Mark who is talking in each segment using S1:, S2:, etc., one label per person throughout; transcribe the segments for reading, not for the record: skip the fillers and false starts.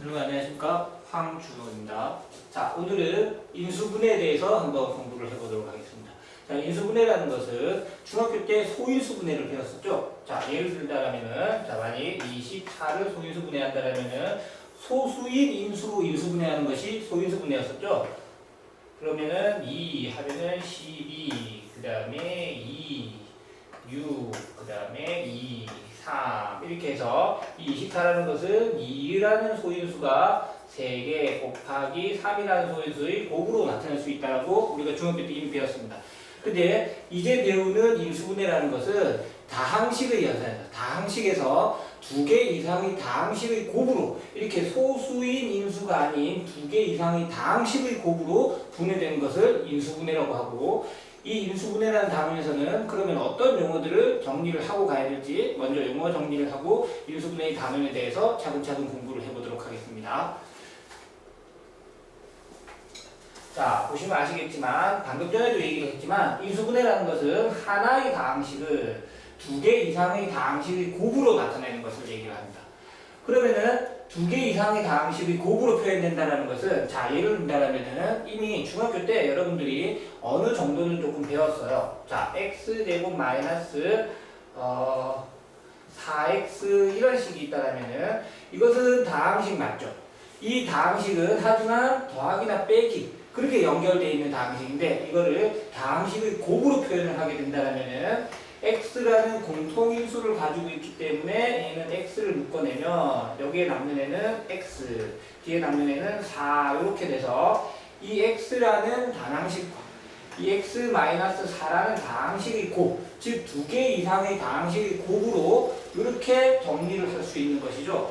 S1: 여러분 안녕하십니까, 황준호입니다. 자, 오늘은 인수분해에 대해서 한번 공부를 해보도록 하겠습니다. 자, 인수분해라는 것은 중학교 때 소인수분해를 배웠었죠. 자, 예를 들자면은, 자, 만약 24를 소인수분해한다라면은 소수인 인수로 인수분해하는 것이 소인수분해였었죠. 그러면은 2 하면은 12, 그 다음에 2, 6, 그 다음에 2, 3 이렇게 해서 24라는 것은 2라는 소인수가 3개 곱하기 3이라는 소인수의 곱으로 나타낼 수 있다고 우리가 중학교 때 이미 배웠습니다. 근데 이제 배우는 인수분해라는 것은 다항식의 연산이다. 다항식에서 2개 이상의 다항식의 곱으로 이렇게 소수인 인수가 아닌 2개 이상의 다항식의 곱으로 분해되는 것을 인수분해라고 하고, 이 인수분해라는 단원에서는 그러면 어떤 용어들을 정리를 하고 가야 될지 먼저 용어 정리를 하고 인수분해의 단원에 대해서 차근차근 공부를 해보도록 하겠습니다. 자, 보시면 아시겠지만 방금 전에도 얘기를 했지만 인수분해라는 것은 하나의 다항식을 2개 이상의 다항식의 곱으로 나타내는 것을 얘기를 합니다. 그러면은 2개 이상의 다항식의 곱으로 표현된다는 것은, 자, 예를 든다면은 이미 중학교 때 여러분들이 어느 정도는 조금 배웠어요. 자, x제곱 마이너스 4x 이런 식이 있다면은 이것은 다항식 맞죠? 이 다항식은 하지만 더하기나 빼기 그렇게 연결되어 있는 다항식인데, 이거를 다항식의 곱으로 표현을 하게 된다면은 x라는 공통인수를 가지고 있기 때문에 얘는 x를 묶어내면 여기에 남는 애는 x, 뒤에 남는 애는 4 이렇게 돼서 이 x라는 단항식과 이 x-4라는 다항식의 곱, 즉 2개 이상의 다항식의 곱으로 이렇게 정리를 할 수 있는 것이죠.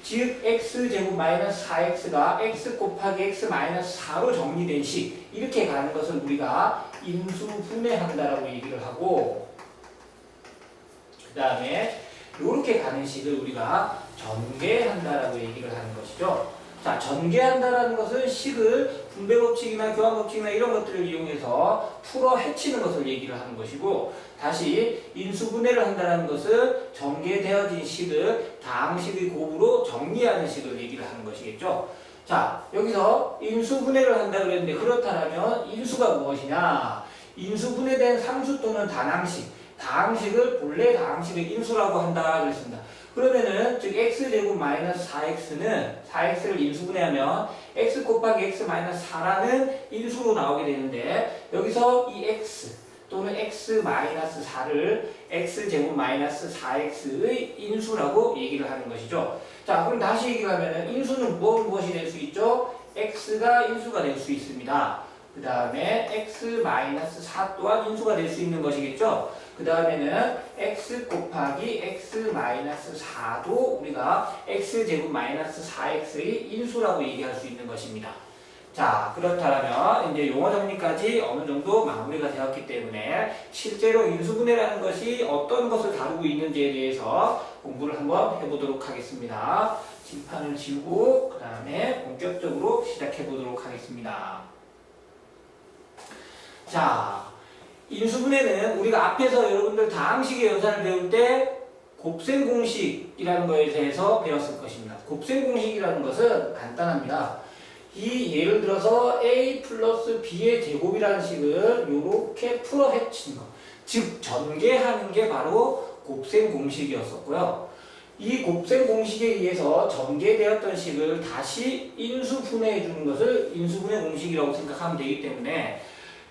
S1: 즉 x제곱 마이너스 4x가 x 곱하기 x-4로 정리된 식, 이렇게 가는 것을 우리가 인수분해한다라고 얘기를 하고, 그 다음에 이렇게 가는 식을 우리가 전개한다라고 얘기를 하는 것이죠. 자, 전개한다라는 것은 식을 분배법칙이나 교환법칙이나 이런 것들을 이용해서 풀어 헤치는 것을 얘기를 하는 것이고, 다시 인수분해를 한다는 것은 전개되어진 식을 다항식의 곱으로 정리하는 식을 얘기를 하는 것이겠죠. 자, 여기서 인수분해를 한다 그랬는데, 그렇다면 인수가 무엇이냐? 인수분해된 상수 또는 단항식, 다항식을 본래 다항식의 인수라고 한다 그랬습니다. 그러면은 즉 x제곱 마이너스 4x는 4x를 인수분해하면 x 곱하기 x-4라는 인수로 나오게 되는데, 여기서 이 x 또는 x-4를 x제곱 마이너스 4x의 인수라고 얘기를 하는 것이죠. 자, 그럼 다시 얘기를 하면은 인수는 무엇이 될 수 있죠? x가 인수가 될 수 있습니다. 그 다음에 x-4 또한 인수가 될 수 있는 것이겠죠. 그 다음에는 x 곱하기 x-4도 우리가 x제곱 마이너스 4x의 인수라고 얘기할 수 있는 것입니다. 자, 그렇다면 이제 용어 정리까지 어느 정도 마무리가 되었기 때문에 실제로 인수분해라는 것이 어떤 것을 다루고 있는지에 대해서 공부를 한번 해보도록 하겠습니다. 칠판을 지우고 그 다음에 본격적으로 시작해 보도록 하겠습니다. 자, 인수분해는 우리가 앞에서 여러분들 다항식의 연산을 배울 때 곱셈공식이라는 것에 대해서 배웠을 것입니다. 곱셈공식이라는 것은 간단합니다. 이 예를 들어서 a 플러스 b의 제곱이라는 식을 이렇게 풀어 헤치는 것, 즉 전개하는 게 바로 곱셈공식이었었고요. 이 곱셈공식에 의해서 전개되었던 식을 다시 인수분해해 주는 것을 인수분해 공식이라고 생각하면 되기 때문에,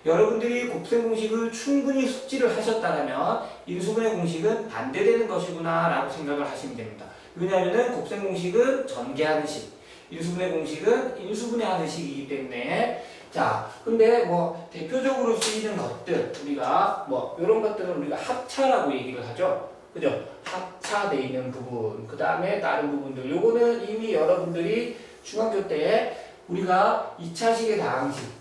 S1: 여러분들이 곱셈공식을 충분히 숙지를 하셨다면 인수분해 공식은 반대되는 것이구나 라고 생각을 하시면 됩니다. 왜냐하면 곱셈공식은 전개하는 식, 인수분해 공식은 인수분해하는 식이기 때문에. 자, 근데 뭐 대표적으로 쓰이는 것들, 우리가 뭐 이런 것들은 우리가 합차라고 얘기를 하죠. 그죠? 합차되어 있는 부분, 그 다음에 다른 부분들, 요거는 이미 여러분들이 중학교 때 우리가 2차식의 다항식,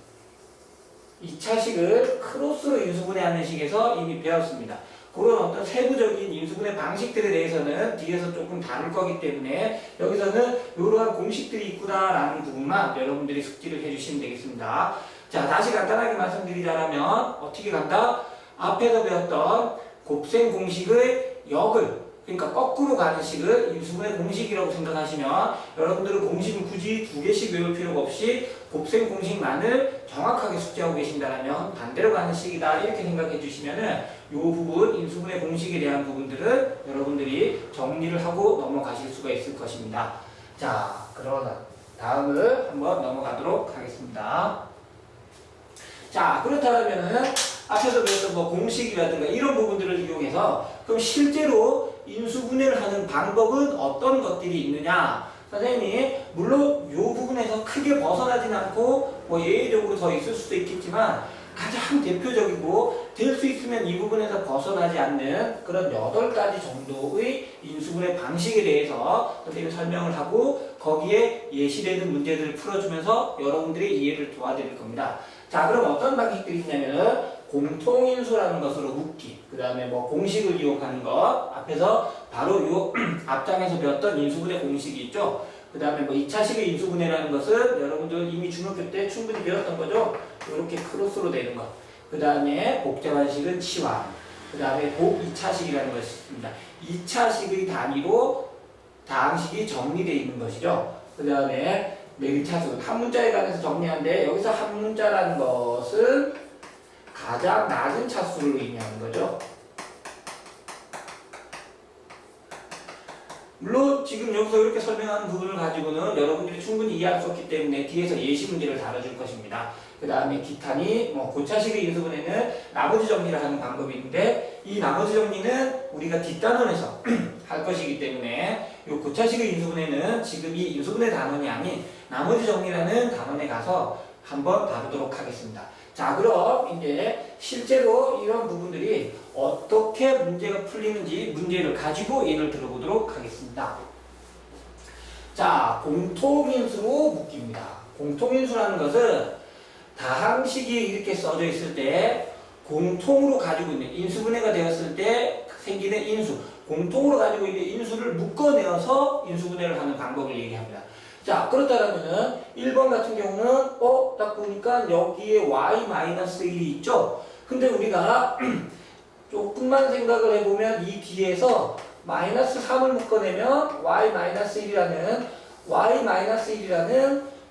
S1: 2차식을 크로스로 인수분해하는 식에서 이미 배웠습니다. 그런 어떤 세부적인 인수분해 방식들에 대해서는 뒤에서 조금 다룰 거기 때문에 여기서는 이러한 공식들이 있구나라는 부분만 여러분들이 숙지를 해주시면 되겠습니다. 자, 다시 간단하게 말씀드리자면 어떻게 간다? 앞에서 배웠던 곱셈 공식의 역을 그러니까 거꾸로 가는 식을 인수분해 공식이라고 생각하시면 여러분들은 공식을 굳이 2개씩 외울 필요가 없이 곱셈 공식만을 정확하게 숙지하고 계신다면 반대로 가는 식이다 이렇게 생각해 주시면은 이 부분 인수분해 공식에 대한 부분들은 여러분들이 정리를 하고 넘어가실 수가 있을 것입니다. 자, 그러나 다음을 한번 넘어가도록 하겠습니다. 자, 그렇다면은 앞에서 배웠던 뭐 공식이라든가 이런 부분들을 이용해서 그럼 실제로 인수분해를 하는 방법은 어떤 것들이 있느냐? 선생님이 물론 이 부분에서 크게 벗어나진 않고 뭐 예외적으로 더 있을 수도 있겠지만 가장 대표적이고 될 수 있으면 이 부분에서 벗어나지 않는 그런 8가지 정도의 인수분해 방식에 대해서 선생님이 설명을 하고 거기에 예시되는 문제들을 풀어주면서 여러분들의 이해를 도와드릴 겁니다. 자, 그럼 어떤 방식들이 있냐면은 공통인수라는 것으로 묶기, 그 다음에 뭐 공식을 이용하는 것, 앞에서 바로 요 앞장에서 배웠던 인수분해 공식이 있죠. 그 다음에 뭐 2차식의 인수분해라는 것은 여러분들 이미 중학교 때 충분히 배웠던 거죠. 이렇게 크로스로 되는 것. 그 다음에 복잡한 식은 치환. 그 다음에 곱 2차식이라는 것이 있습니다. 2차식의 단위로 다항식이 정리되어 있는 것이죠. 그 다음에 네, 1차식은 한 문자에 관해서 정리하는데 여기서 한 문자라는 것은 가장 낮은 차수를 의미하는 거죠. 물론 지금 여기서 이렇게 설명하는 부분을 가지고는 여러분들이 충분히 이해할 수 없기 때문에 뒤에서 예시 문제를 다뤄줄 것입니다. 그 다음에 기타니 뭐 고차식의 인수분해는 나머지 정리를 하는 방법이 있는데 이 나머지 정리는 우리가 뒷단원에서 할 것이기 때문에 이 고차식의 인수분해는 지금 이 인수분해 단원이 아닌 나머지 정리라는 단원에 가서 한번 다루도록 하겠습니다. 자, 그럼 이제 실제로 이런 부분들이 어떻게 문제가 풀리는지 문제를 가지고 예를 들어보도록 하겠습니다. 자, 공통인수로 묶입니다. 공통인수라는 것은 다항식이 이렇게 써져 있을 때 공통으로 가지고 있는 인수분해가 되었을 때 생기는 인수, 공통으로 가지고 있는 인수를 묶어내어서 인수분해를 하는 방법을 얘기합니다. 자, 그렇다면은 1번 같은 경우는 딱 보니까 여기에 y-1이 있죠? 근데 우리가 조금만 생각을 해보면 이 뒤에서 마이너스 3을 묶어내면 y-1이라는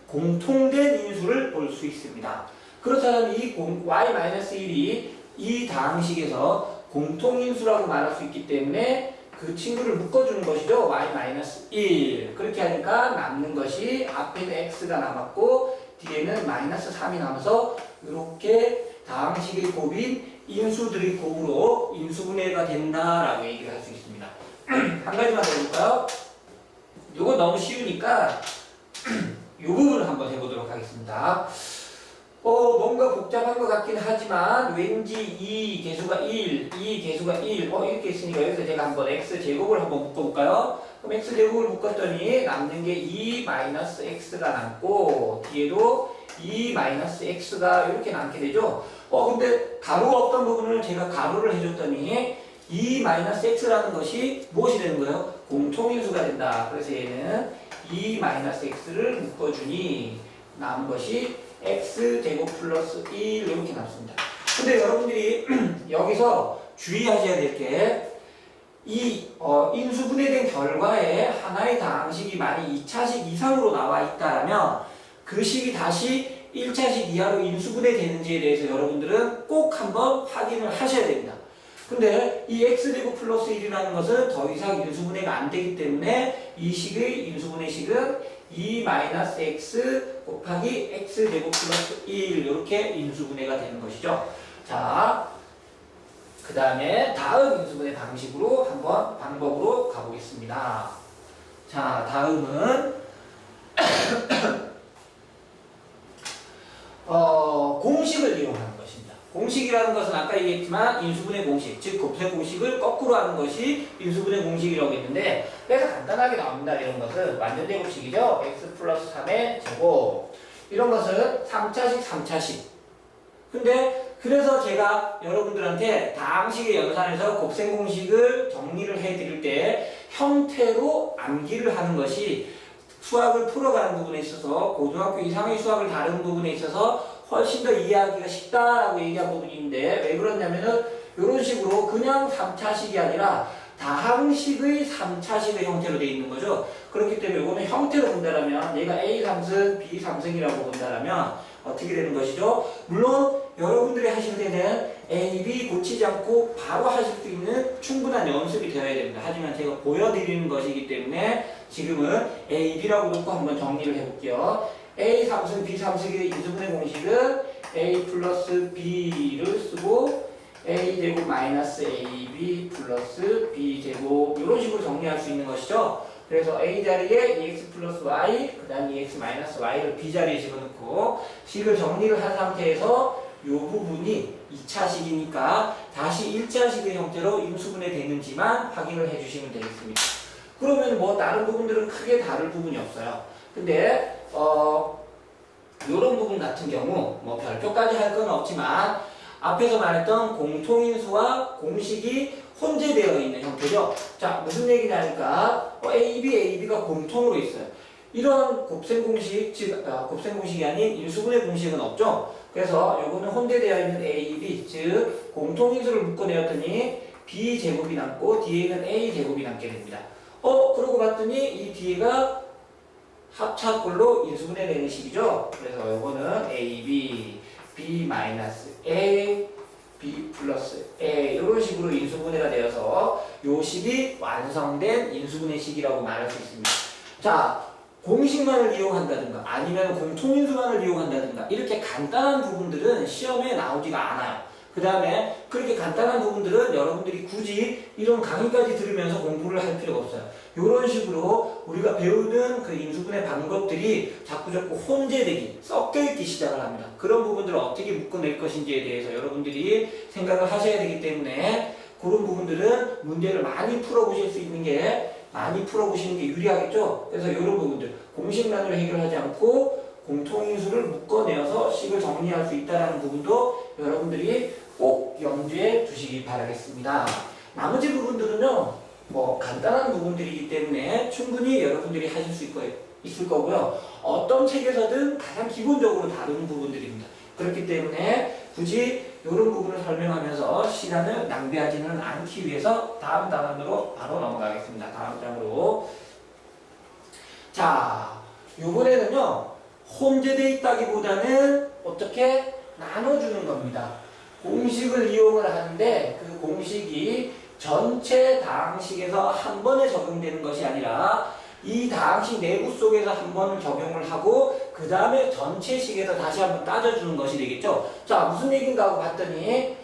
S1: 공통된 인수를 볼 수 있습니다. 그렇다면 이 y-1이 이 다항식에서 공통인수라고 말할 수 있기 때문에 그 친구를 묶어주는 것이죠. y-1 그렇게 하니까 남는 것이 앞에는 x가 남았고 뒤에는 마이너스 3이 남아서 이렇게 다항식의 곱인 인수들의 곱으로 인수분해가 된다라고 얘기를 할 수 있습니다. 한 가지만 더 해볼까요? 이거 너무 쉬우니까 이 부분을 한번 해보도록 하겠습니다. 뭔가 복잡한 것 같긴 하지만 왠지 이 개수가 1, 이 개수가 1 이렇게 있으니까 여기서 제가 한번 x제곱을 한번 묶어볼까요? 그럼 x제곱을 묶었더니 남는 게 2-x가 남고 뒤에도 2-x가 이렇게 남게 되죠. 근데 가로가 없던 부분을 제가 가로를 해줬더니 2-x라는 것이 무엇이 되는 거예요? 공통인수가 된다. 그래서 얘는 2-x를 묶어주니 남은 것이 x제곱 플러스 1 이렇게 남습니다. 근데 여러분들이 여기서 주의하셔야 될 게 이 인수분해된 결과에 하나의 다항식이 만약 2차식 이상으로 나와 있다면 그 식이 다시 1차식 이하로 인수분해되는지에 대해서 여러분들은 꼭 한번 확인을 하셔야 됩니다. 근데 이 x제곱 플러스 1이라는 것은 더 이상 인수분해가 안 되기 때문에 이 식의 인수분해식은 2-x 곱하기 x제곱 플러스 1 이렇게 인수분해가 되는 것이죠. 자, 그 다음에 다음 인수분해 방식으로 한번 방법으로 가보겠습니다. 자, 다음은 공식을 이용하는 것입니다. 공식이라는 것은 아까 얘기했지만 인수분해 공식, 즉 곱셈 공식을 거꾸로 하는 것이 인수분해 공식이라고 했는데 그래서 간단하게 나옵니다. 이런 것은 완전 제곱식이죠. x 플러스 3의 제곱. 이런 것은 3차식, 3차식. 근데 그래서 제가 여러분들한테 다항식의 연산에서 곱셈 공식을 정리를 해드릴 때 형태로 암기를 하는 것이 수학을 풀어가는 부분에 있어서 고등학교 이상의 수학을 다루는 부분에 있어서 훨씬 더 이해하기가 쉽다라고 얘기한 부분이 있는데 왜 그러냐면은 이런 식으로 그냥 3차식이 아니라 다항식의 3차식의 형태로 되어 있는 거죠. 그렇기 때문에 이거는 형태로 본다라면 얘가 A3승, B3승이라고 본다라면 어떻게 되는 것이죠? 물론 여러분들이 하실 때는 A, B 고치지 않고 바로 하실 수 있는 충분한 연습이 되어야 됩니다. 하지만 제가 보여드리는 것이기 때문에 지금은 A, B라고 놓고 한번 정리를 해볼게요. A 3승, B 3승의 인수분해 공식은 A 플러스 B를 쓰고 A 제곱 마이너스 AB 플러스 B 제곱 이런 식으로 정리할 수 있는 것이죠. 그래서 A 자리에 EX 플러스 Y 그 다음 EX 마이너스 Y를 B 자리에 집어넣고 식을 정리를 한 상태에서 이 부분이 2차식이니까 다시 1차식의 형태로 인수분해 되는지만 확인을 해주시면 되겠습니다. 그러면 뭐 다른 부분들은 크게 다를 부분이 없어요. 근데 이런 부분 같은 경우 뭐 별표까지 할 건 없지만 앞에서 말했던 공통인수와 공식이 혼재되어 있는 형태죠. 자, 무슨 얘기냐니까 AB가 공통으로 있어요. 이런 곱셈공식, 즉 곱셈공식이 아닌 인수분해 공식은 없죠. 그래서 요거는 혼재되어 있는 AB, 즉 공통인수를 묶어내었더니 B제곱이 남고 뒤에는 A제곱이 남게 됩니다. 그러고 봤더니 이 뒤에가 합차꼴로 인수분해되는 식이죠. 그래서 요거는 AB, B 마이너스 A, B 플러스 A 이런 식으로 인수분해가 되어서 요 식이 완성된 인수분해 식이라고 말할 수 있습니다. 자, 공식만을 이용한다든가 아니면 공통인수만을 이용한다든가 이렇게 간단한 부분들은 시험에 나오지가 않아요. 그 다음에 그렇게 간단한 부분들은 여러분들이 굳이 이런 강의까지 들으면서 공부를 할 필요가 없어요. 이런 식으로 우리가 배우는 그 인수분해 방법들이 자꾸자꾸 혼재되기, 섞여있기 시작을 합니다. 그런 부분들을 어떻게 묶어낼 것인지에 대해서 여러분들이 생각을 하셔야 되기 때문에 그런 부분들은 문제를 많이 풀어보실 수 있는 게 많이 풀어보시는 게 유리하겠죠. 그래서 이런 부분들 공식만으로 해결하지 않고 공통인수를 묶어내어서 식을 정리할 수 있다는 부분도 여러분들이 꼭 염두에 두시기 바라겠습니다. 나머지 부분들은요, 뭐 간단한 부분들이기 때문에 충분히 여러분들이 하실 수 있을 거고요. 어떤 책에서든 가장 기본적으로 다루는 부분들입니다. 그렇기 때문에 굳이 이런 부분을 설명하면서 시간을 낭비하지는 않기 위해서 다음 단원으로 바로 넘어가겠습니다. 다음 장으로. 자, 이번에는요, 혼재되어 있다기보다는 어떻게 나눠주는 겁니다. 공식을 이용을 하는데 그 공식이 전체 다항식에서 한 번에 적용되는 것이 아니라 이 다항식 내부 속에서 한 번 적용을 하고 그 다음에 전체 식에서 다시 한번 따져주는 것이 되겠죠. 자, 무슨 얘기인가 하고 봤더니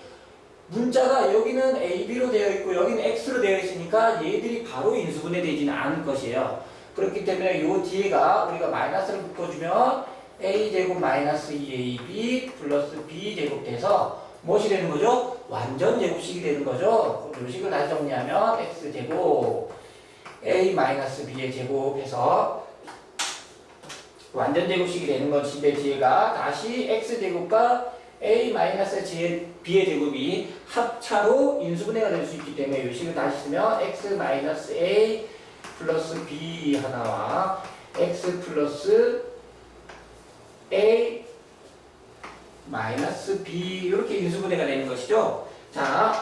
S1: 문자가 여기는 AB로 되어 있고 여기는 X로 되어 있으니까 얘들이 바로 인수분해 되지는 않을 것이에요. 그렇기 때문에 요 뒤에가 우리가 마이너스를 묶어주면 A제곱 마이너스 2AB 플러스 B제곱 돼서 무엇이 되는 거죠? 완전 제곱식이 되는 거죠. 요 식을 다시 정리하면 X제곱 A 마이너스 B의 제곱해서 완전 제곱식이 되는 것인데 뒤에가 다시 X제곱과 A 마이너스 B의 제곱이 합차로 인수분해가 될 수 있기 때문에 이 식을 다시 쓰면 X 마이너스 A 플러스 B 하나와 X 플러스 A 마이너스 B 이렇게 인수분해가 되는 것이죠. 자,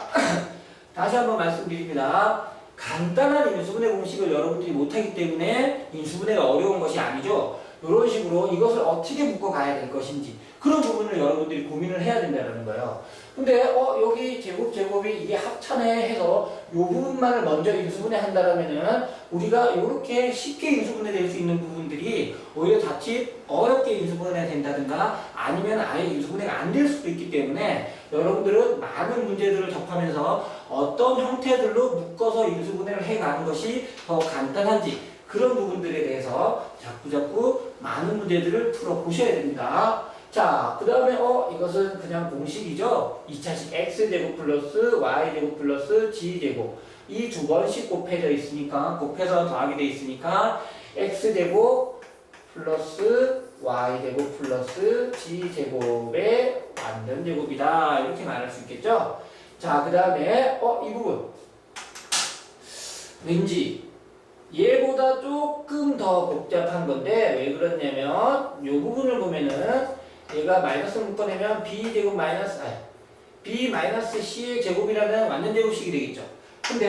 S1: 다시 한번 말씀드립니다. 간단한 인수분해 공식을 여러분들이 못하기 때문에 인수분해가 어려운 것이 아니죠. 이런 식으로 이것을 어떻게 묶어가야 될 것인지 그런 부분을 여러분들이 고민을 해야 된다는 거예요. 근데 여기 제곱이 이게 합차네 해서 이 부분만을 먼저 인수분해 한다면은 우리가 이렇게 쉽게 인수분해 될 수 있는 부분들이 오히려 자칫 어렵게 인수분해 된다든가 아니면 아예 인수분해가 안 될 수도 있기 때문에 여러분들은 많은 문제들을 접하면서 어떤 형태들로 묶어서 인수분해를 해가는 것이 더 간단한지 그런 부분들에 대해서 자꾸자꾸 많은 문제들을 풀어보셔야 됩니다. 자, 그 다음에 이것은 그냥 공식이죠. 2차식 x제곱 플러스 y제곱 플러스 g제곱 이 두 번씩 곱해져 있으니까 곱해서 더하게 돼 있으니까 x제곱 플러스 y제곱 플러스 g제곱의 완전 제곱이다 이렇게 말할 수 있겠죠. 자, 그 다음에 이 부분 왠지 얘보다 조금 더 복잡한 건데 왜 그러냐면 이 부분을 보면은 얘가 마이너스를 묶어내면 b제곱 마이너스 B 마이너스 C의 제곱이라는 완전 제곱식이 되겠죠. 근데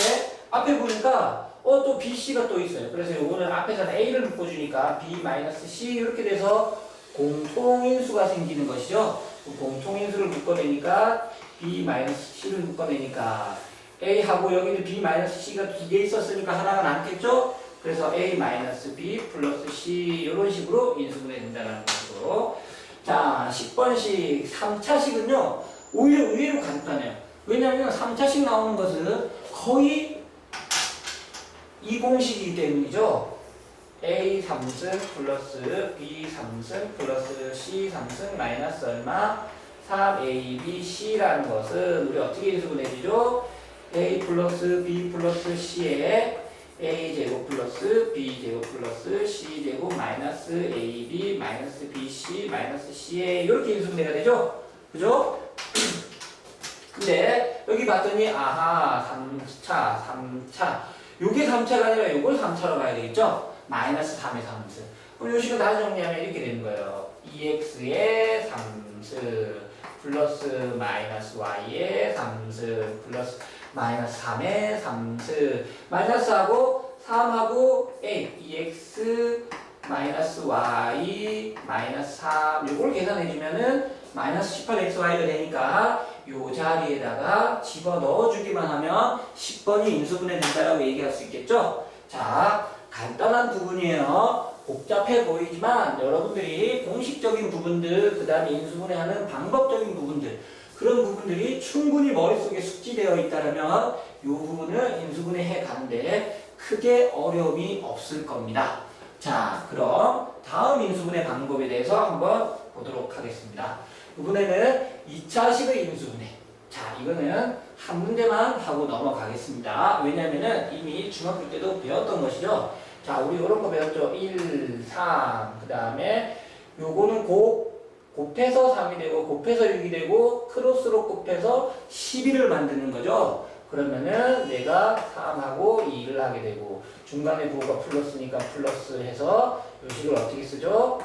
S1: 앞에 보니까 또 BC가 또 있어요. 그래서 요거는 앞에서는 A를 묶어주니까 B-C 이렇게 돼서 공통인수가 생기는 것이죠. 공통인수를 묶어내니까 B-C를 묶어내니까 A하고 여기는 B-C가 두 개 있었으니까 하나가 남겠죠? 그래서 A-B 플러스 C 이런 식으로 인수분해 된다는 것으로. 자, 10번식 3차식은요. 오히려 의외로 간단해요. 왜냐하면 3차식 나오는 것은 거의 이 공식이기 때문이죠. A 3승 플러스 B 3승 플러스 C 3승 마이너스 얼마 3ABC라는 것은 우리 어떻게 인수분해지죠? A 플러스 B 플러스 C에 A제곱 플러스 B제곱 플러스 C제곱 마이너스 AB 마이너스 BC 마이너스 C에 이렇게 인수분해가 되죠? 그죠? 근데 여기 봤더니 아하 3차 요게 3차가 아니라 요걸 3차로 가야 되겠죠? 마이너스 3의 3승. 그럼 요 식은 다시 정리하면 이렇게 되는 거예요. 2x의 3승 플러스 마이너스 y의 3승 플러스 마이너스 3의 3승 마이너스하고 3하고 a 2x 마이너스 y 마이너스 3 요걸 계산해주면은 마이너스 18xy가 되니까 요 자리에다가 집어넣어 주기만 하면 10번이 인수분해 된다라고 얘기할 수 있겠죠? 자, 간단한 부분이에요. 복잡해 보이지만 여러분들이 공식적인 부분들, 그 다음에 인수분해하는 방법적인 부분들, 그런 부분들이 충분히 머릿속에 숙지되어 있다면 요 부분을 인수분해해 가는데 크게 어려움이 없을 겁니다. 자, 그럼 다음 인수분해 방법에 대해서 한번 보도록 하겠습니다. 이번에는 2차식의 인수분해. 자, 이거는 한 문제만 하고 넘어가겠습니다. 왜냐면은 이미 중학교 때도 배웠던 것이죠. 자, 우리 이런 거 배웠죠. 1, 3, 그 다음에 요거는 곱해서 3이 되고 곱해서 6이 되고 크로스로 곱해서 12를 만드는 거죠. 그러면은 내가 3하고 2를 하게 되고 중간에 부호가 플러스니까 플러스 해서 요 식을 어떻게 쓰죠?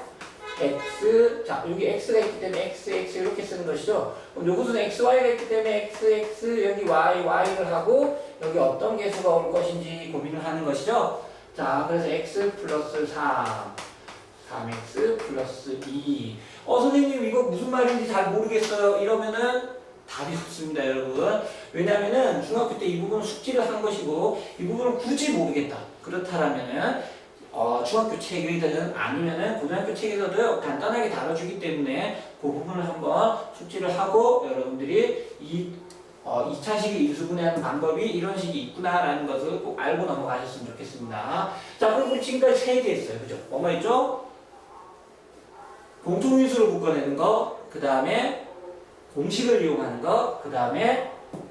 S1: x, 자, 여기 x가 있기 때문에 x 이렇게 쓰는 것이죠. 그럼 요것은 xy가 있기 때문에 x, 여기 y를 하고 여기 어떤 개수가 올 것인지 고민을 하는 것이죠. 자, 그래서 x 플러스 3x 플러스 2. 선생님 이거 무슨 말인지 잘 모르겠어요. 이러면은 답이 없습니다, 여러분. 왜냐면은 중학교 때 이 부분 숙지를 한 것이고 이 부분을 굳이 모르겠다. 그렇다라면은 중학교 책이든 아니면은 고등학교 책에서도 간단하게 다뤄주기 때문에 그 부분을 한번 숙지를 하고 여러분들이 2차식의 인수분해하는 방법이 이런 식이 있구나라는 것을 꼭 알고 넘어가셨으면 좋겠습니다. 자, 그럼 우리 지금까지 3개 했어요. 그죠? 뭐뭐 했죠? 공통인수를 묶어내는 거, 그 다음에 공식을 이용하는 거, 그 다음에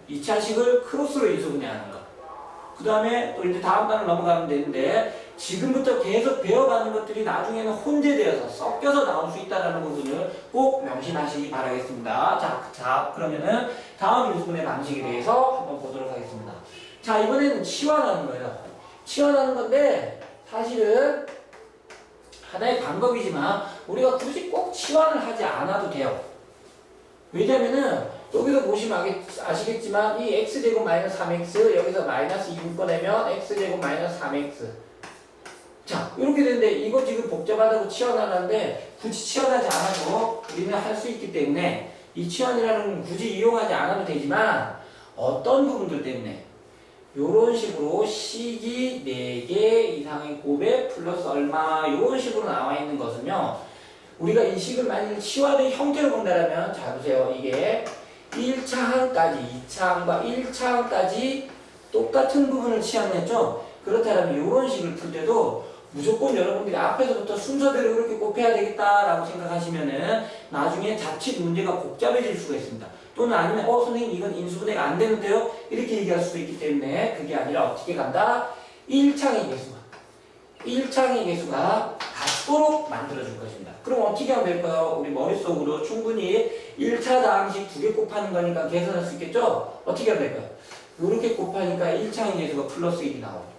S1: 2차식을 크로스로 인수분해하는 거. 그 다음에 또 이제 다음 단을 넘어가면 되는데 지금부터 계속 배워가는 것들이 나중에는 혼재되어서 섞여서 나올 수 있다는 부분을 꼭 명심하시기 바라겠습니다. 자, 그러면은 다음 인수분해 방식에 대해서 한번 보도록 하겠습니다. 자, 이번에는 치환하는 거예요. 치환하는 건데 사실은 하나의 방법이지만 우리가 굳이 꼭 치환을 하지 않아도 돼요. 왜냐면은 여기서 보시면 아시겠지만 이 x제곱 마이너스 3x 여기서 마이너스 2 묶어내면 x제곱 마이너스 3x. 자, 이렇게 되는데 이거 지금 복잡하다고 치환하는데 굳이 치환하지 않아도 우리는 할 수 있기 때문에 이 치환이라는 건 굳이 이용하지 않아도 되지만 어떤 부분들 때문에 요런 식으로 식이 4개 이상의 곱에 플러스 얼마 요런 식으로 나와 있는 것은요 우리가 이 식을 만약 치환의 형태로 본다면 자 보세요. 이게 1차 항까지 2차 항과 1차 항까지 똑같은 부분을 치환했죠. 그렇다면 이런 식을 풀 때도 무조건 여러분들이 앞에서부터 순서대로 이렇게 곱해야 되겠다라고 생각하시면은 나중에 자칫 문제가 복잡해질 수가 있습니다. 또는 아니면 선생님 이건 인수분해가 안 되는데요? 이렇게 얘기할 수도 있기 때문에 그게 아니라 어떻게 간다? 1창의 개수가 같도록 만들어줄 것입니다. 그럼 어떻게 하면 될까요? 우리 머릿속으로 충분히 1차 다항식 2개 곱하는 거니까 계산할 수 있겠죠? 어떻게 하면 될까요? 이렇게 곱하니까 1창의 개수가 플러스 1이 나오고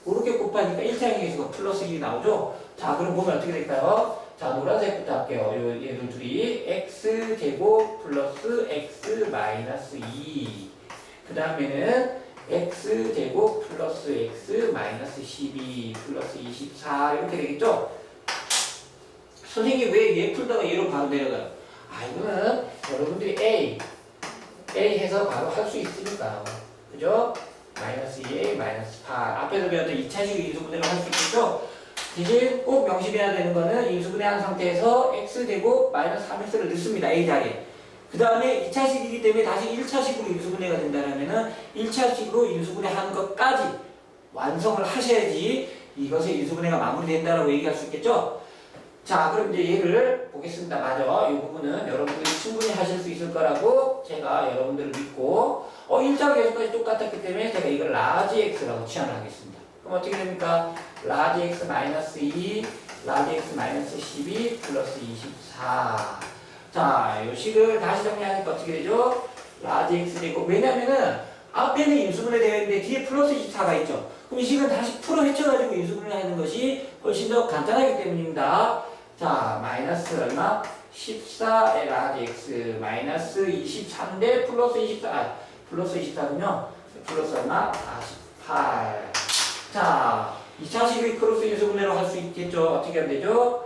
S1: 이렇게 곱하니까 1창의 개수가 플러스 1이 나오죠? 자, 그럼 보면 어떻게 될까요? 자, 노란색부터 할게요. 얘들 둘이 x제곱 플러스 x 마이너스 2. 그 다음에는 x제곱 플러스 x 마이너스 12 플러스 24 이렇게 되겠죠? 선생님이 왜 얘 풀다가 얘로 바로 내려가요? 아, 이거는 여러분들이 A 해서 바로 할 수 있으니까. 그죠? 마이너스 2A 마이너스 8 앞에서 배웠던 2차식 인수분해를 할 수 있겠죠? 대신 꼭 명심해야 되는 거는 인수분해한 상태에서 x제곱 마이너스 3x를 넣습니다. A 자리에. 그 다음에 2차식이기 때문에 다시 1차식으로 인수분해가 된다면 1차식으로 인수분해하는 것까지 완성을 하셔야지 이것의 인수분해가 마무리된다라고 얘기할 수 있겠죠? 자, 그럼 이제 얘를 보겠습니다. 맞아. 이 부분은 여러분들이 충분히 하실 수 있을 거라고 제가 여러분들을 믿고 1차 계속까지 똑같았기 때문에 제가 이걸 라지 x라고 치환을 하겠습니다. 그럼 어떻게 됩니까? 라지 x 마이너스 2, 라지 x 마이너스 12 플러스 24. 자, 이 식을 다시 정리하니까 어떻게 되죠? 라지 x 되고, 왜냐면은 앞에는 인수분해 되어 있는데 뒤에 플러스 24가 있죠. 그럼 이 식은 다시 풀어 헤쳐가지고 인수분해 하는 것이 훨씬 더 간단하기 때문입니다. 자, 마이너스 얼마? 14의 라지 x 마이너스 23인데 플러스 24, 플러스 24군요. 플러스 얼마? 48. 자, 2차식의 크로스 인수분해로 할 수 있겠죠? 어떻게 하면 되죠?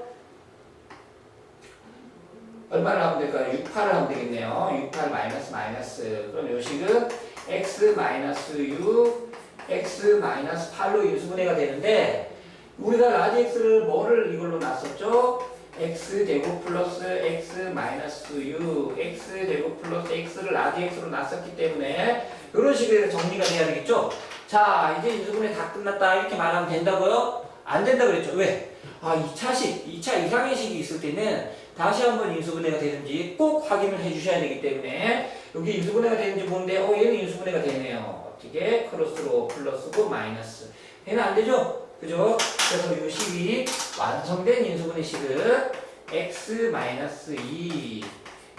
S1: 얼마를 하면 될까요? 68을 하면 되겠네요. 68 마이너스 마이너스. 그럼 요 식은 x 마이너스 6, x 마이너스 8로 인수분해가 되는데 우리가 라지 x를 뭐를 이걸로 놨었죠? x 제곱 플러스 x 마이너스 6, x 제곱 플러스 x를 라지 x로 놨었기 때문에 이런 식으로 정리가 돼야 되겠죠? 자, 이제 인수분해 다 끝났다 이렇게 말하면 된다고요? 안 된다 그랬죠? 왜? 2차식, 2차 이상의 식이 있을 때는 다시 한번 인수분해가 되는지 꼭 확인을 해주셔야 되기 때문에 여기 인수분해가 되는지 보는데 얘는 인수분해가 되네요. 어떻게? 크로스로 플러스고 마이너스. 얘는 안 되죠? 그죠? 그래서 이 식이 완성된 인수분해 식은 x 마이너스 2,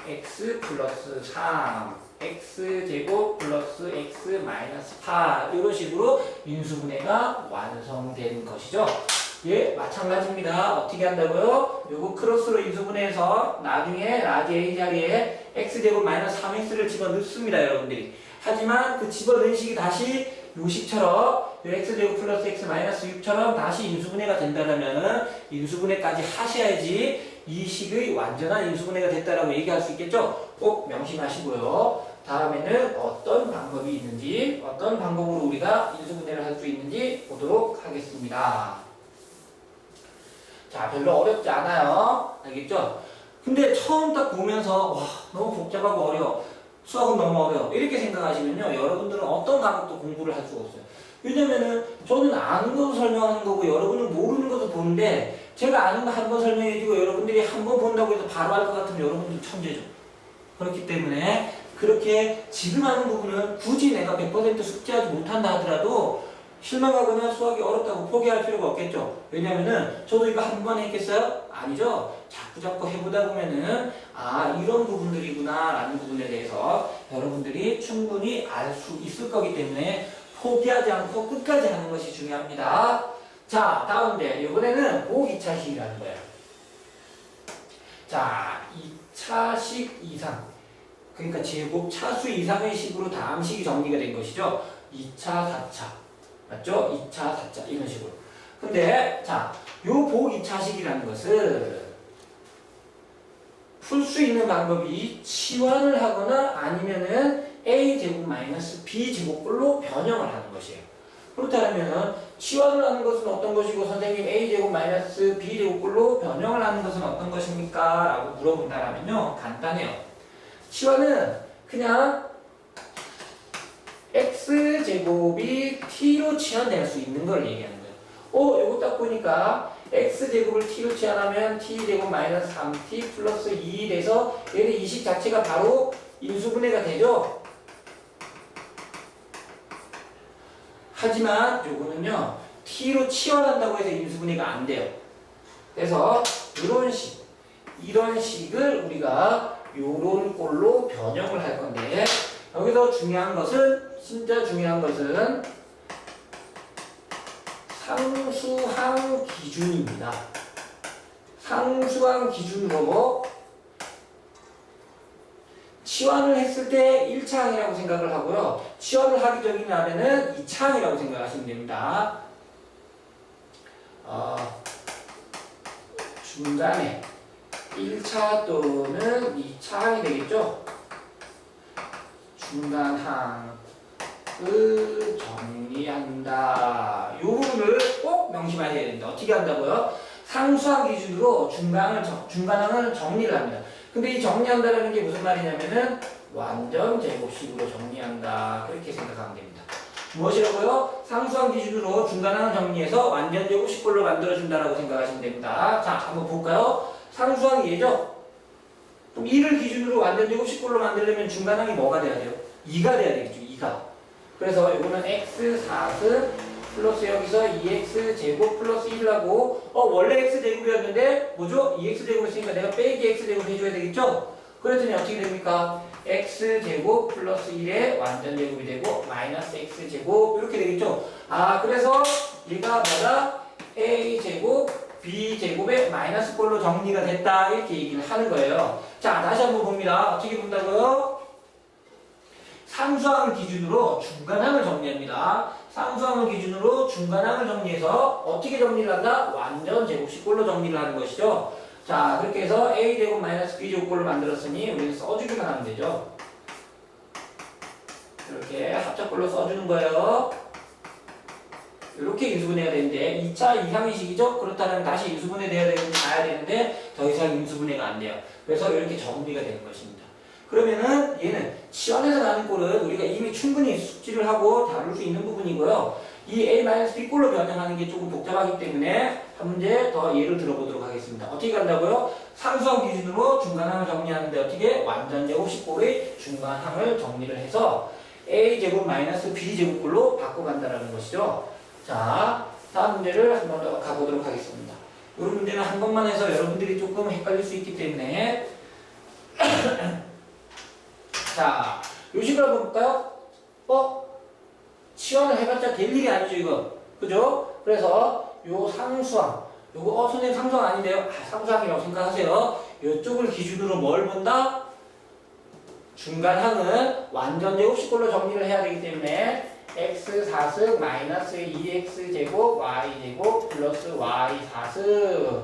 S1: x 플러스 3, x 제곱 플러스 x 마이너스 8 이런 식으로 인수분해가 완성된 것이죠. 예, 마찬가지입니다. 어떻게 한다고요? 요거 크로스로 인수분해해서 나중에 라지 A 자리에 x제곱 마이너스 3x를 집어넣습니다, 여러분들이. 하지만 그 집어넣은 식이 다시 요 식처럼 요 x제곱 플러스 x 마이너스 6처럼 다시 인수분해가 된다면 인수분해까지 하셔야지 이 식의 완전한 인수분해가 됐다라고 얘기할 수 있겠죠? 꼭 명심하시고요. 다음에는 어떤 방법이 있는지, 어떤 방법으로 우리가 인수분해를 할 수 있는지 보도록 하겠습니다. 자, 별로 어렵지 않아요. 알겠죠? 근데 처음 딱 보면서 와, 너무 복잡하고 어려워. 수학은 너무 어려워. 이렇게 생각하시면요. 여러분들은 어떤 과목도 공부를 할 수가 없어요. 왜냐면은 저는 아는 거 설명하는 거고 여러분은 모르는 것도 보는데 제가 아는 거 한 번 설명해주고 여러분들이 한 번 본다고 해서 바로 할 것 같으면 여러분들 천재죠. 그렇기 때문에 그렇게 지금 하는 부분은 굳이 내가 100% 숙지하지 못한다 하더라도 실망하거나 수학이 어렵다고 포기할 필요가 없겠죠. 왜냐면은 저도 이거 한 번 했겠어요? 아니죠. 자꾸 해보다 보면은 이런 부분들이구나 라는 부분에 대해서 여러분들이 충분히 알 수 있을 거기 때문에 포기하지 않고 끝까지 하는 것이 중요합니다. 자, 다음인데 이번에는 꼭 2차식이라는 거예요. 자, 2차식 이상, 그러니까 제곱 차수 이상의 식으로 다음 식이 정리가 된 것이죠. 2차, 4차 맞죠? 2차, 4차 이런 식으로. 근데 자, 요 복 2차식이라는 것을 풀 수 있는 방법이 치환을 하거나 아니면은 a제곱 마이너스 b제곱꼴로 변형을 하는 것이에요. 그렇다면 치환을 하는 것은 어떤 것이고 선생님 a제곱 마이너스 b제곱꼴로 변형을 하는 것은 어떤 것입니까? 라고 물어본다면요. 간단해요. 치환은 그냥 x제곱이 t로 치환될 수 있는 걸 얘기하는 거예요. 요거 딱 보니까 x제곱을 t로 치환하면 t제곱 마이너스 3t 플러스 2 돼서 얘는 이 식 자체가 바로 인수분해가 되죠. 하지만 요거는요 t로 치환한다고 해서 인수분해가 안 돼요. 그래서 이런 식을 우리가 요런 꼴로 변형을 할 건데 여기서 진짜 중요한 것은 상수항 기준입니다. 상수항 기준으로 치환을 했을 때 1차 항이라고 생각을 하고요. 치환을 하기 전인 날에는 2차 항이라고 생각하시면 됩니다. 중간에 1차 또는 2차 항이 되겠죠. 중간 항을 정리한다. 이 부분을 꼭 명심하셔야 됩니다. 어떻게 한다고요? 상수항 기준으로 중간항을 정리를 합니다. 근데 이 정리한다라는 게 무슨 말이냐면은 완전 제곱식으로 정리한다. 그렇게 생각하면 됩니다. 무엇이라고요? 상수항 기준으로 중간항을 정리해서 완전 제곱식꼴로 만들어준다라고 생각하시면 됩니다. 자, 한번 볼까요? 상수항이 얘죠? 그럼 2를 기준으로 완전 제곱식꼴로 만들려면 중간항이 뭐가 돼야 돼요? 2가 돼야 되겠죠. 2가. 그래서 이거는 x 4승 플러스 여기서 2x 제곱 플러스 1하고 원래 x 제곱이었는데 뭐죠? 2x 제곱이었으니까 내가 빼기 x 제곱 해줘야 되겠죠? 그랬더니 어떻게 됩니까? x 제곱 플러스 1의 완전 제곱이 되고 마이너스 x 제곱 이렇게 되겠죠? 그래서 얘가 뭐다? a 제곱 b 제곱의 마이너스 꼴로 정리가 됐다 이렇게 얘기를 하는 거예요. 자, 다시 한번 봅니다. 어떻게 본다고요? 상수항을 기준으로 중간항을 정리합니다. 상수항을 기준으로 중간항을 정리해서 어떻게 정리를 한다? 완전 제곱식꼴로 정리를 하는 것이죠. 자, 그렇게 해서 a제곱 마이너스 b제곱꼴로 만들었으니 우리는 써주기만 하면 되죠. 이렇게 합작꼴로 써주는 거예요. 이렇게 인수분해가 되는데 2차 이상의식이죠? 그렇다면 다시 인수분해 가야 되는데 더 이상 인수분해가 안 돼요. 그래서 이렇게 정리가 되는 것입니다. 그러면은 얘는 치환해서 나는 꼴은 우리가 이미 충분히 숙지를 하고 다룰 수 있는 부분이고요. 이 a-b 꼴로 변형하는 게 조금 복잡하기 때문에 한 문제 더 예를 들어보도록 하겠습니다. 어떻게 간다고요? 상수항 기준으로 중간항을 정리하는데 어떻게? 완전 제곱식꼴의 중간항을 정리를 해서 a제곱 마이너스 b제곱꼴로 바꿔간다는 것이죠. 자, 다음 문제를 한번 더 가보도록 하겠습니다. 이 문제는 한 번만 해서 여러분들이 조금 헷갈릴 수 있기 때문에 자, 요 식을 한번 볼까요? 치환을 해봤자 될 일이 아니죠, 이거. 그죠? 그래서 요 상수항, 요거 선생님 상수항 아닌데요? 상수항이라고 생각하세요. 요쪽을 기준으로 뭘 본다? 중간항은 완전 제곱식꼴로 정리를 해야 되기 때문에 x 4승 마이너스 2x 제곱 y 제곱 플러스 y 4승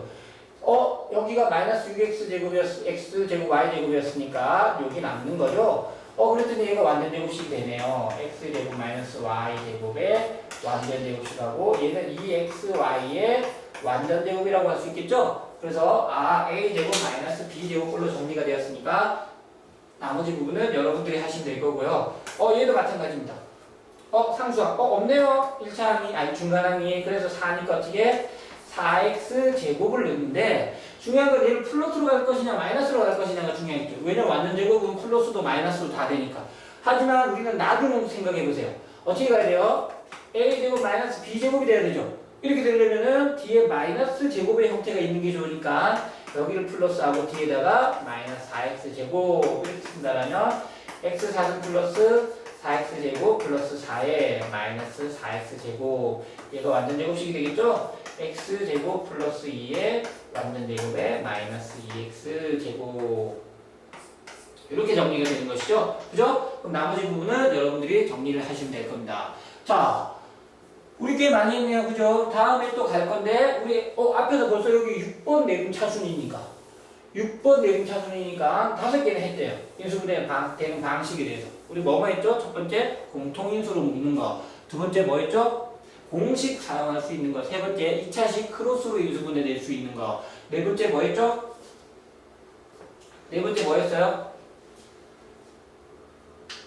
S1: 여기가 마이너스 6x 제곱이었, x 제곱 y 제곱이었으니까 여기 남는 거죠. 그랬더니 얘가 완전 제곱식이 되네요. x 제곱 마이너스 y 제곱의 완전 제곱식하고 얘는 2xy의 완전 제곱이라고 할 수 있겠죠. 그래서 a 제곱 마이너스 b 제곱꼴로 정리가 되었으니까 나머지 부분은 여러분들이 하시면 될 거고요. 얘도 마찬가지입니다. 상수항 없네요. 1차 항이 아니 중간항이. 그래서 4니까 어떻게 4x 제곱을 넣는데 중요한 건 얘를 플러스로 갈 것이냐 마이너스로 갈 것이냐가 중요하겠죠. 왜냐면 완전 제곱은 플러스도 마이너스도 다 되니까. 하지만 우리는 나중에 생각해 보세요. 어떻게 가야 돼요? a제곱 마이너스 b제곱이 돼야 되죠. 이렇게 되려면은 뒤에 마이너스 제곱의 형태가 있는 게 좋으니까 여기를 플러스하고 뒤에다가 마이너스 4x 제곱 이렇게 쓴다라면 x 4승 플러스 4x 제곱 플러스 4에 마이너스 4x 제곱 얘가 완전 제곱식이 되겠죠? x 제곱 플러스 2의 완전 제곱에 마이너스 2x 제곱 이렇게 정리가 되는 것이죠? 그죠? 그럼 나머지 부분은 여러분들이 정리를 하시면 될 겁니다. 자, 우리 꽤 많이 했네요. 그죠? 다음에 또 갈 건데 우리 앞에서 벌써 여기 6번 내분 차순이니까 6번 내분 차순이니까 5개는 했대요. 인수분해 되는 방식에 대해서. 우리 뭐뭐 했죠? 첫 번째 공통인수로 묶는 거. 두 번째 뭐 했죠? 공식 사용할 수 있는 거. 세 번째 2차식 크로스로 인수분해 낼 수 있는 거. 네 번째 뭐 했죠? 네 번째 뭐 했어요?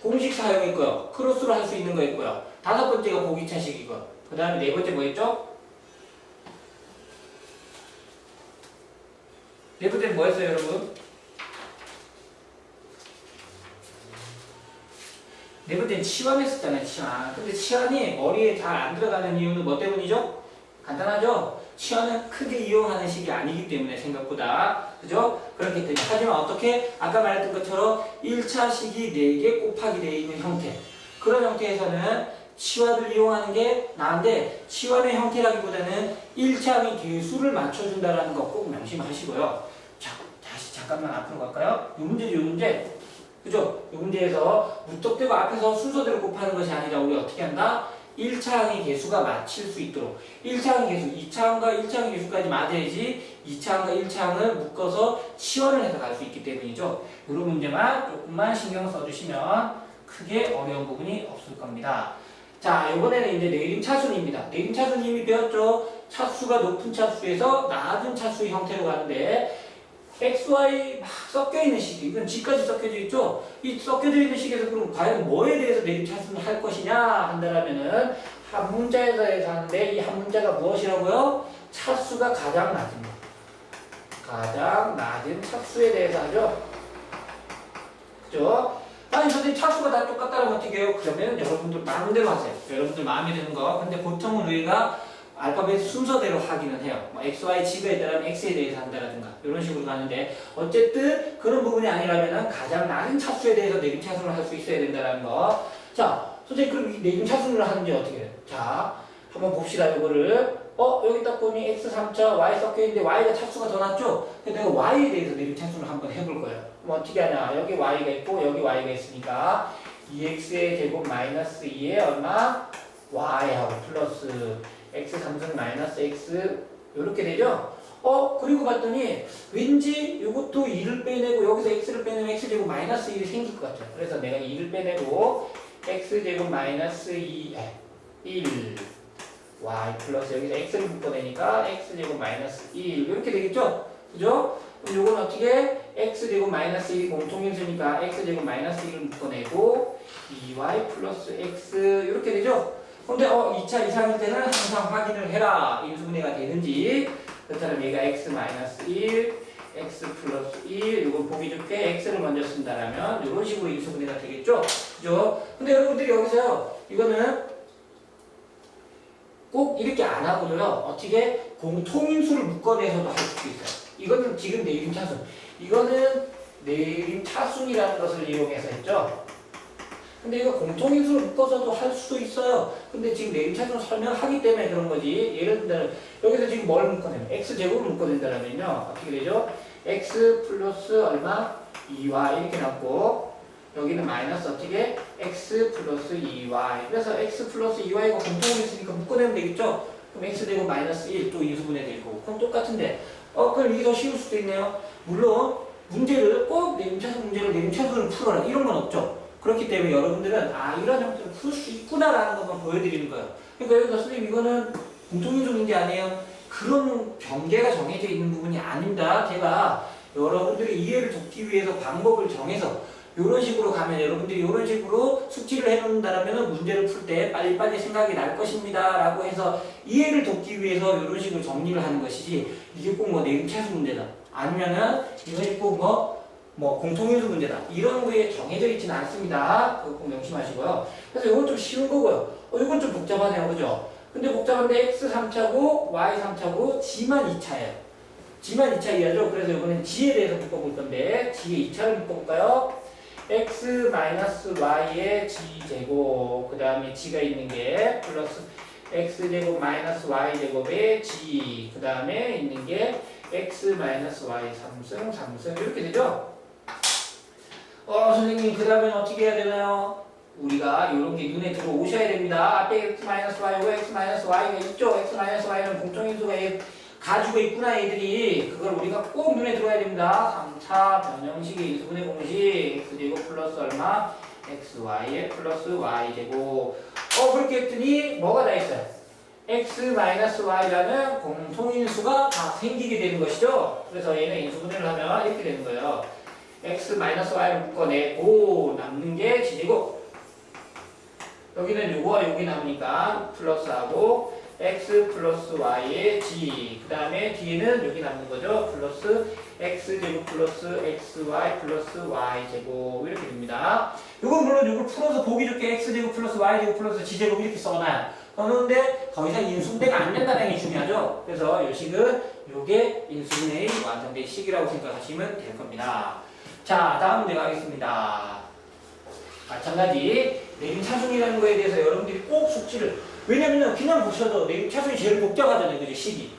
S1: 공식 사용했고요. 크로스로 할 수 있는 거 했고요. 다섯 번째가 보기차식이고. 그 다음에 네 번째 뭐 했죠? 네 번째는 뭐 했어요, 여러분? 네 번째는 치환했었잖아요, 치환. 근데 치환이 머리에 잘 안 들어가는 이유는 뭐 때문이죠? 간단하죠? 치환은 크게 이용하는 식이 아니기 때문에 생각보다. 그죠? 그렇기 때문에. 하지만 어떻게? 아까 말했던 것처럼 1차식이 4개 곱하기 되어 있는 형태. 그런 형태에서는 치환을 이용하는 게 나은데 치환의 형태라기보다는 1차항이 개수를 맞춰준다는 거 꼭 명심하시고요. 자, 다시 잠깐만 앞으로 갈까요? 이 문제죠, 이 문제. 그죠? 이 문제에서 무턱대고 앞에서 순서대로 곱하는 것이 아니라 우리 어떻게 한다? 1차항의 개수가 맞출 수 있도록 1차항 개수, 2차항과 1차항 개수까지 맞아야지 2차항과 1차항을 묶어서 치환을 해서 갈 수 있기 때문이죠. 이런 문제만 조금만 신경 써주시면 크게 어려운 부분이 없을 겁니다. 자, 이번에는 이제 내림 차순입니다. 내림 차순 이미 배웠죠? 차수가 높은 차수에서 낮은 차수의 형태로 가는데 x, y 막 섞여있는 식이 이건 g까지 섞여져 있죠? 이 섞여져 있는 식에서 그럼 과연 뭐에 대해서 내림 차순을 할 것이냐 한다면은 한 문자에 대해서 하는데 이 한 문자가 무엇이라고요? 차수가 가장 낮은 거. 가장 낮은 차수에 대해서 하죠. 그죠? 아니 선생님 차수가 다 똑같다면 어떻게 해요? 그러면 여러분들 마음대로 하세요. 여러분들 마음에 드는 거. 근데 보통은 우리가 알파벳 순서대로 하기는 해요. 뭐 x, y, g에 따르면 x에 대해서 한다라든가 이런 식으로 가는데 어쨌든 그런 부분이 아니라면 가장 낮은 차수에 대해서 내림 차순을 할 수 있어야 된다는 거. 자, 선생님 그럼 이 내림 차순을 하는지 어떻게 해요? 자, 한번 봅시다. 이거를 여기 딱 보니 x 3차, y 섞여있는데 y가 차수가 더 낮죠? 근데 내가 y에 대해서 내림 차순을 한번 해볼 거예요. 그럼 어떻게 하냐? 여기 y가 있고 여기 y가 있으니까 2x의 제곱 마이너스 2에 얼마? y하고 플러스 x 3승 마이너스 x 이렇게 되죠? 그리고 봤더니 왠지 이것도 2를 빼내고 여기서 x를 빼내면 x제곱 마이너스 1이 생길 것 같아요. 그래서 내가 2를 빼내고 x제곱 마이너스 1 y 플러스 여기서 x를 묶어내니까 x제곱 마이너스 1 이렇게 되겠죠? 그죠? 그럼 이건 어떻게? x제곱 마이너스 1이 공통인수니까 x제곱 마이너스 1을 묶어내고 2y 플러스 x 이렇게 되죠? 근데 2차 이상일 때는 항상 확인을 해라. 인수분해가 되는지. 그렇다면 얘가 x 마이너스 1, x 플러스 1 이건 보기 좋게 x를 먼저 쓴다라면 이런 식으로 인수분해가 되겠죠? 그죠? 근데 여러분들이 여기서요. 이거는 꼭 이렇게 안 하고도요. 어떻게 공통인수를 묶어내서도 할 수도 있어요. 이거는 지금 내림 차순. 이거는 내림 차순이라는 것을 이용해서 했죠. 근데 이거 공통인수를 묶어서도 할 수도 있어요. 근데 지금 내림 차순 설명하기 때문에 그런 거지. 예를 들면 여기서 지금 뭘 묶어내면 x제곱을 묶어낸다면요. 어떻게 되죠? x 플러스 얼마? 2y 이렇게 나왔고 여기는 마이너스 어떻게? x 플러스 2y 그래서 x 플러스 2y가 공통인수니까 묶어내면 되겠죠? 그럼 x제곱 마이너스 1 또 인수분해 되고 그럼 똑같은데 그럼 이게 더 쉬울 수도 있네요. 물론 문제를 꼭 내림차순 문제를 내림차순을 풀어라 이런 건 없죠. 그렇기 때문에 여러분들은 이런 형태로 풀 수 있구나라는 것만 보여드리는 거예요. 그러니까 여기서 선생님 이거는 공통인수 문제 아니에요? 그런 경계가 정해져 있는 부분이 아닙니다. 제가 여러분들이 이해를 돕기 위해서 방법을 정해서 이런 식으로 가면 여러분들이 이런 식으로 숙지를 해놓는다면 문제를 풀 때 빨리빨리 생각이 날 것입니다 라고 해서 이해를 돕기 위해서 이런 식으로 정리를 하는 것이지 이게 꼭 뭐 내림차순 문제다 아니면은 이것이 꼭 뭐 공통인수 문제다 이런 거에 정해져 있지는 않습니다. 그거 꼭 명심하시고요. 그래서 이건 좀 쉬운 거고요. 이건 좀 복잡하네요. 그죠? 근데 복잡한데 x 3차고 y 3차고 g만 2차예요. g만 2차 이하죠. 그래서 이번엔 g에 대해서 묶어볼 건데 g의 2차를 묶어볼까요? x 마이너스 y의 g제곱 그 다음에 g가 있는 게 플러스 x제곱 마이너스 y제곱의 g 그 다음에 있는 게 x 마이너스 y 3승 이렇게 되죠? 선생님 그 다음에 어떻게 해야 되나요? 우리가 이런 게 눈에 들어오셔야 됩니다. 앞에 x 마이너스 y고 x 마이너스 y가 있죠? x 마이너스 y는 공통인수가 가지고 있구나 얘들이 그걸 우리가 꼭 눈에 들어야 됩니다. 3차 변형식의 인수분해 공식 x제곱 플러스 얼마? xy에 플러스 y제곱 그렇게 했더니 뭐가 다 있어요? x 마이너스 y라는 공통인수가 다 생기게 되는 것이죠. 그래서 얘는 인수분해를 하면 이렇게 되는 거예요. x 마이너스 y를 묶어내고 남는 게 g제곱 여기는 요거와 요게 남으니까 플러스하고 x 플러스 y의 g 그 다음에 뒤에는 여기 남는 거죠. 플러스 x제곱 플러스 xy 플러스 y제곱 이렇게 됩니다. 요건 물론 요걸 풀어서 보기 좋게 x제곱 플러스 y제곱 플러스 g제곱 이렇게 써놔요. 그런데 더 이상 인수분해가 안 된다는 게 중요하죠. 그래서 요 식은 요게 인수분해의 완성된 식이라고 생각하시면 될 겁니다. 자, 다음 문제 가겠습니다. 마찬가지 내림차순이라는 거에 대해서 여러분들이 꼭 숙지를 왜냐면 그냥 보셔도 내림차순이 제일 복잡하잖아요. 그죠? 식이.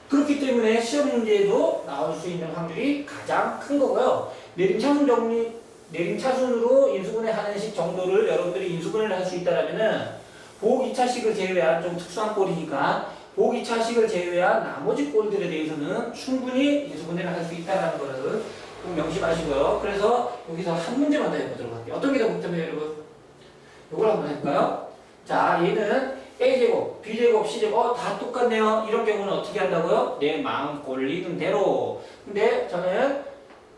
S1: 그렇기 때문에 시험 문제에도 나올 수 있는 확률이 가장 큰 거고요. 내림차순 정리 내림차순으로 인수분해하는 식 정도를 여러분들이 인수분해를 할 수 있다라면은 보호 2차식을 제외한 좀 특수한 꼴이니까 보호 2차식을 제외한 나머지 꼴들에 대해서는 충분히 인수분해를 할 수 있다는 거를 꼭 명심하시고요. 그래서 여기서 한 문제만 더 해보도록 할게요. 어떤 게 더 복잡해요, 여러분? 이걸 한번 해볼까요? 자, 얘는 A제곱, B제곱, C제곱 다 똑같네요. 이런 경우는 어떻게 한다고요? 내 마음 꼴리는 대로. 근데 저는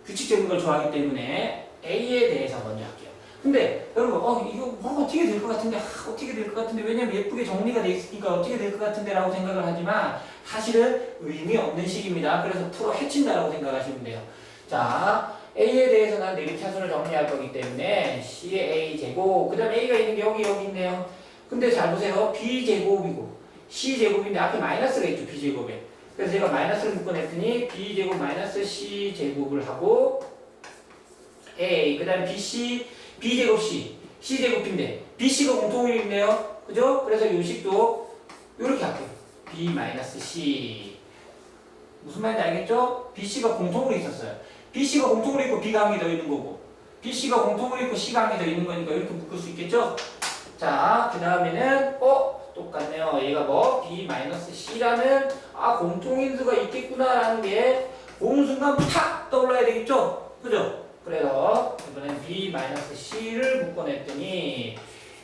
S1: 규칙적인 걸 좋아하기 때문에 A에 대해서 먼저 할게요. 근데 여러분 이거 뭐 어떻게 될 것 같은데 어떻게 될 것 같은데 왜냐면 예쁘게 정리가 돼 있으니까 어떻게 될 것 같은데 라고 생각을 하지만 사실은 의미 없는 식입니다. 그래서 풀어 헤친다라고 생각하시면 돼요. 자, A에 대해서 난 내림차순을 정리할 거기 때문에 C의 A제곱 그 다음에 A가 있는 게 여기 있네요. 근데 잘 보세요. B제곱이고 C제곱인데 앞에 마이너스가 있죠. B제곱에. 그래서 제가 마이너스를 묶어냈더니 B제곱 마이너스 C제곱을 하고 A 그 다음에 BC B제곱 C C제곱인데 BC가 공통이 있네요. 그죠? 그래서 요 식도 이렇게 할게요. B 마이너스 C 무슨 말인지 알겠죠? BC가 공통으로 있었어요. BC가 공통으로 있고 B가 한 개 더 있는 거고 BC가 공통으로 있고 C가 한 개 더 있는 거니까 이렇게 묶을 수 있겠죠? 자, 그 다음에는 똑같네요. 얘가 뭐 B-C라는 공통인수가 있겠구나라는 게 보는 순간 탁 떠올라야 되겠죠? 그죠? 그래서 이번엔 B-C를 묶어냈더니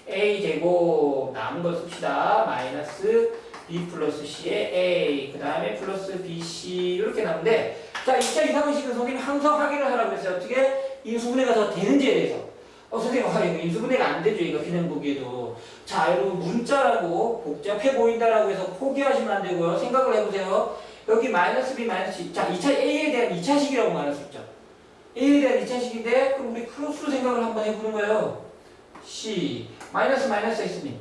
S1: A제곱 남은 걸 씁시다. 마이너스 B 플러스 C의 A 그 다음에 플러스 BC 이렇게 나오는데 자, 2차 이상식은 선생님이 항상 확인을 하라고 했어요. 어떻게 인수분해가 더 되는지에 대해서 선생님, 이거 인수분해가 안 되죠. 이거 그냥 보기에도. 자, 여러분, 문자라고 복잡해 보인다라고 해서 포기하시면 안 되고요. 생각을 해보세요. 여기 마이너스 B, 마이너스 C. 자, A에 대한 2차식이라고 말할 수 있죠. A에 대한 2차식인데, 그럼 우리 크로스로 생각을 한번 해보는 거예요. C. 마이너스 했으니.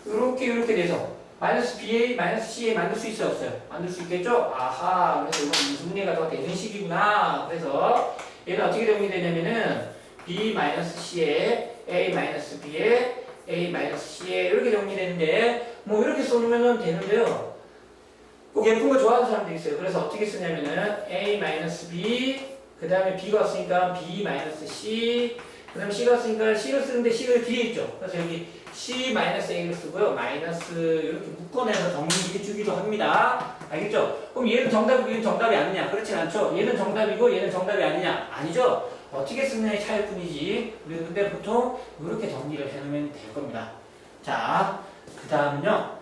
S1: 이렇게 돼서. 마이너스 BA, 마이너스 CA 만들 수 있어요? 없어요? 만들 수 있겠죠? 아하. 그래서 이건 인수분해가 더 되는 식이구나. 그래서 얘는 어떻게 정리되냐면은 B-C에 A-B에 A-C에 이렇게 정리되는데 뭐 이렇게 써놓으면 되는데요. 꼭 예쁜 거 좋아하는 사람도 있어요. 그래서 어떻게 쓰냐면은 A-B 그 다음에 B가 왔으니까 B-C 그 다음에 C가 왔으니까 C를 쓰는데 C가 뒤에 있죠. 그래서 여기 C-A를 쓰고요. 마이너스 이렇게 묶어내서 정리해주기도 합니다. 알겠죠? 그럼 얘는 정답이고 얘는 정답이 아니냐? 그렇진 않죠. 얘는 정답이고 얘는 정답이 아니냐? 아니죠. 어떻게 쓰느냐의 차이일 뿐이지. 우리는 근데 보통 이렇게 정리를 해놓으면 될 겁니다. 자, 그 다음은요.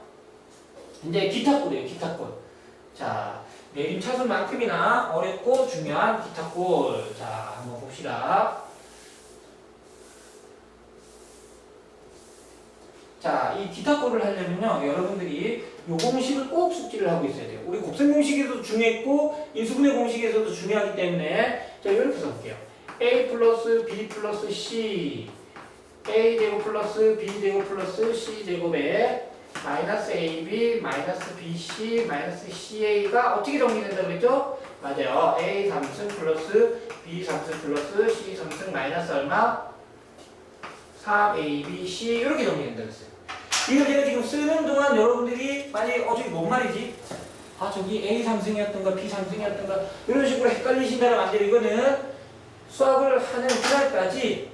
S1: 이제 기타꼴이에요. 기타꼴. 자, 내림차순만큼이나 어렵고 중요한 기타꼴. 자, 한번 봅시다. 자, 이 기타꼴을 하려면요. 여러분들이 요 공식을 꼭 숙지를 하고 있어야 돼요. 우리 곱셈 공식에서도 중요했고 인수분해 공식에서도 중요하기 때문에 자, 이렇게 써볼게요. A 플러스 B 플러스 C A제곱 플러스 B제곱 플러스 C제곱에 마이너스 AB 마이너스 BC 마이너스 CA가 어떻게 정리된다고 그랬죠? 맞아요. A 3승 플러스 B 3승 플러스 C 3승 마이너스 얼마? 3ABC 이렇게 정리된다고 했어요. 이걸 제가 지금 쓰는 동안 여러분들이 만약에 저기 뭔 말이지? 저기 A 3승이었던가 B 3승이었던가 이런 식으로 헷갈리신다면 안 돼요. 이거는 수학을 하는 그날까지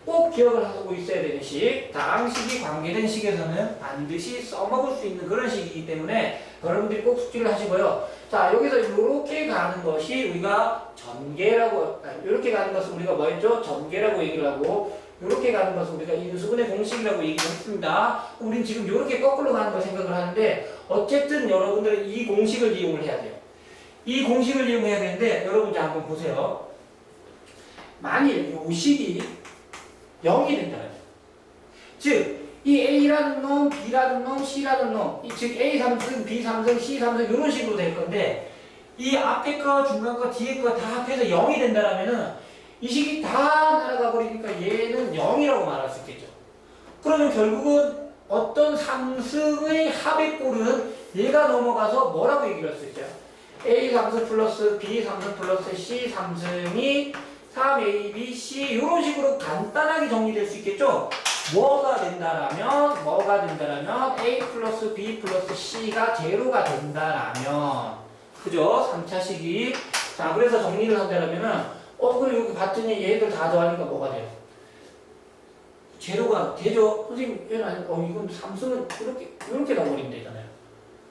S1: 꼭 기억을 하고 있어야 되는 식. 다항식이 관계된 식에서는 반드시 써먹을 수 있는 그런 식이기 때문에 여러분들이 꼭 숙지를 하시고요. 자, 여기서 이렇게 가는 것이 우리가 전개라고, 이렇게 가는 것은 우리가 뭐 했죠? 전개라고 얘기를 하고, 이렇게 가는 것은 우리가 인수분해 공식이라고 얘기를 했습니다. 우린 지금 이렇게 거꾸로 가는 걸 생각을 하는데, 어쨌든 여러분들은 이 공식을 이용을 해야 돼요. 이 공식을 이용해야 되는데, 여러분 자 한번 보세요. 만일 이 식이 0이 된다면 즉 이 A라는 놈, B라는 놈, C라는 놈 즉 A 3승, B 3승, C 3승 이런 식으로 될 건데 이 앞에 거, 중간 거, 뒤에 거 다 합해서 0이 된다면 이 식이 다 날아가 버리니까 얘는 0이라고 말할 수 있겠죠. 그러면 결국은 어떤 3승의 합의 꼴은 얘가 넘어가서 뭐라고 얘기를 할 수 있죠? A 3승 플러스 B 3승 플러스 C 3승이 3ABC 이런 식으로 간단하게 정리될 수 있겠죠? 뭐가 된다라면 A 플러스 B 플러스 C가 제로가 된다라면 그죠? 3차식이 자 그래서 정리를 한다라면은 그래 여기 봤더니 얘들 다 더하니까 뭐가 돼요? 제로가 되죠? 선생님, 얘는 아니, 이건 삼수는 이렇게 나버리면 되잖아요.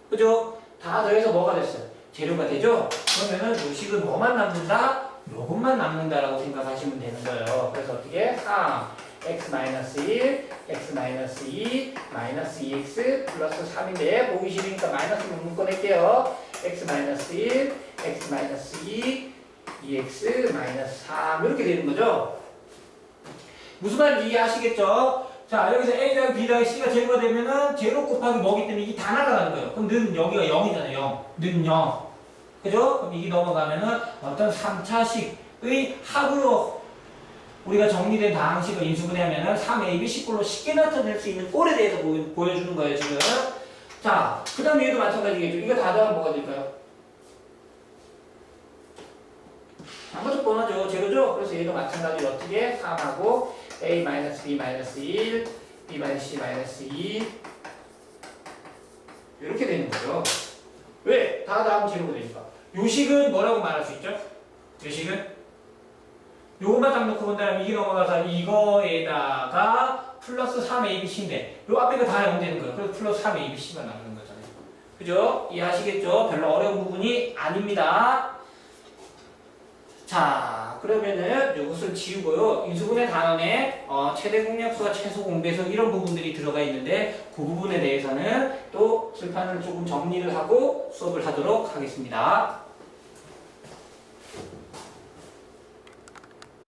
S1: 그죠? 다 더해서 뭐가 됐어요? 제로가 되죠? 그러면은 요식은 뭐만 남는다? 요것만 남는다라고 생각하시면 되는 거예요. 그래서 어떻게? 3, x-1, x-2, -2x 플러스 3인데, 보기 싫으니까 마이너스를 묶어낼게요. x-1, x-2, 2x, -3 이렇게 되는 거죠? 무슨 말인지 이해하시겠죠? 자, 여기서 a 더하기 b 더하기 c가 제로가 되면은 제로 곱하기 뭐기 때문에 이게 다 나가는 거예요. 그럼 는 여기가 0이잖아요. 0. 는 0. 그죠? 그럼 이게 넘어가면은 어떤 3차식의 합으로 우리가 정리된 다항식을 인수분해하면은 3ab 10꼴로 쉽게 나타낼 수 있는 꼴에 대해서 보여주는 거예요, 지금. 자, 그 다음에 얘도 마찬가지겠죠. 이거 다 더하면 뭐가 될까요? 아무것도 뻔하죠. 제로죠? 그래서 얘도 마찬가지로 어떻게? 3하고 a-b-1, b-c-2 이렇게 되는 거죠. 왜? 다 다음 제로가 되니까. 요식은 뭐라고 말할 수 있죠? 요식은? 요것만 딱 놓고 본다면 이게 넘어가서 이거에다가 플러스 3abc인데 요 앞에 거 다 0 되는 거예요. 그래서 플러스 3abc가 남는 거잖아요. 그죠? 이해하시겠죠? 별로 어려운 부분이 아닙니다. 자, 그러면은 이것을 지우고요. 인수분해 단원에 최대 공약수와 최소 공배수 이런 부분들이 들어가 있는데 그 부분에 대해서는 또 실판을 조금 정리를 하고 수업을 하도록 하겠습니다.